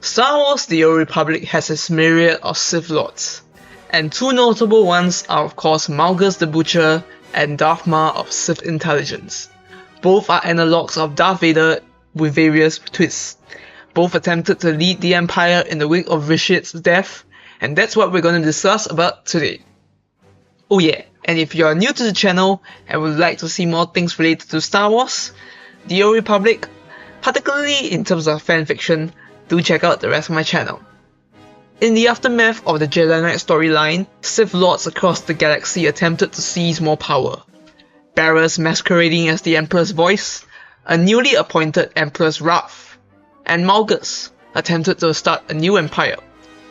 Star Wars: The Old Republic has its myriad of Sith Lords, and two notable ones are of course Malgus the Butcher and Darth Marr of Sith Intelligence. Both are analogues of Darth Vader with various twists. Both attempted to lead the Empire in the wake of Rashid's death, and that's what we're going to discuss about today. Oh yeah, and if you are new to the channel and would like to see more things related to Star Wars, The Old Republic, particularly in terms of fanfiction, do check out the rest of my channel. In the aftermath of the Jedi Knight storyline, Sith Lords across the galaxy attempted to seize more power. Bearers masquerading as the Emperor's voice, a newly appointed Emperor's wrath, and Malgus attempted to start a new empire,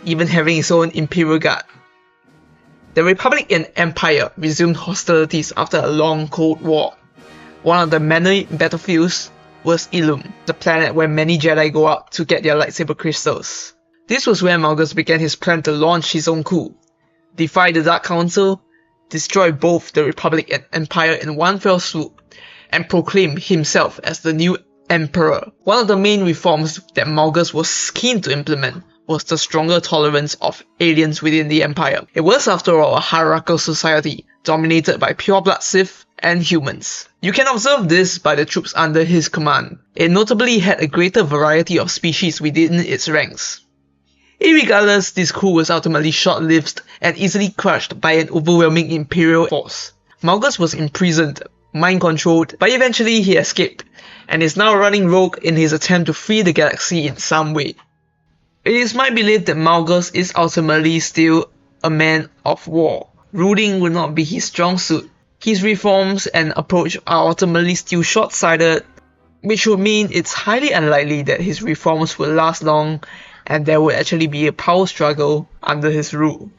even having its own Imperial Guard. The Republic and Empire resumed hostilities after a long Cold War. One of the many battlefields was Ilum, the planet where many Jedi go out to get their lightsaber crystals. This was where Malgus began his plan to launch his own coup, defy the Dark Council, destroy both the Republic and Empire in one fell swoop, and proclaim himself as the new Emperor. One of the main reforms that Malgus was keen to implement was the stronger tolerance of aliens within the Empire. It was, after all, a hierarchical society dominated by pure-blood Sith and humans. You can observe this by the troops under his command. It notably had a greater variety of species within its ranks. Irregardless, this coup was ultimately short-lived and easily crushed by an overwhelming Imperial force. Malgus was imprisoned, mind-controlled, but eventually he escaped, and is now running rogue in his attempt to free the galaxy in some way. It is my belief that Malgus is ultimately still a man of war. Ruling will not be his strong suit. His reforms and approach are ultimately still short-sighted, which would mean it's highly unlikely that his reforms will last long and there would actually be a power struggle under his rule.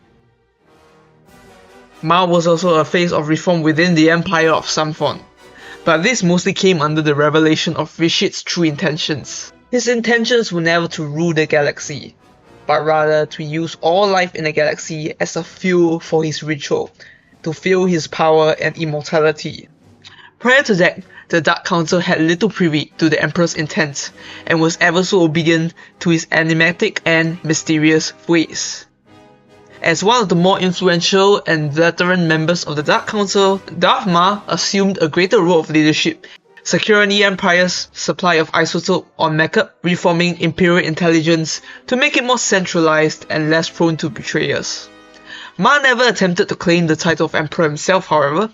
Marr was also a face of reform within the Empire of some form, but this mostly came under the revelation of Rashid's true intentions. His intentions were never to rule the galaxy, but rather to use all life in the galaxy as a fuel for his ritual, to fuel his power and immortality. Prior to that, the Dark Council had little privy to the Emperor's intent, and was ever so obedient to his enigmatic and mysterious ways. As one of the more influential and veteran members of the Dark Council, Darth Marr assumed a greater role of leadership, securing the Empire's supply of isotope on Mecca, reforming Imperial intelligence to make it more centralized and less prone to betrayers. Marr never attempted to claim the title of Emperor himself, however.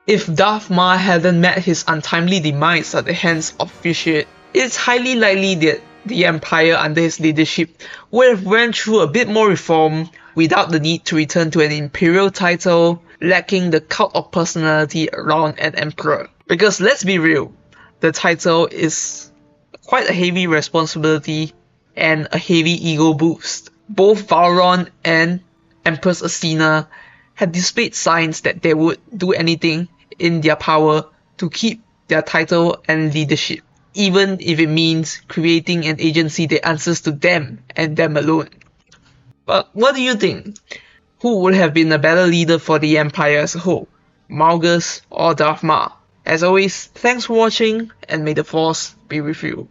If Darth Marr hadn't met his untimely demise at the hands of Rashid, it's highly likely that the Empire under his leadership would have went through a bit more reform without the need to return to an Imperial title, lacking the cult of personality around an Emperor. Because let's be real, the title is quite a heavy responsibility and a heavy ego boost. Both Valron and Empress Asina had displayed signs that they would do anything in their power to keep their title and leadership, even if it means creating an agency that answers to them and them alone. But what do you think? Who would have been a better leader for the Empire as a whole? Malgus or Darth Marr? As always, thanks for watching, and may the Force be with you.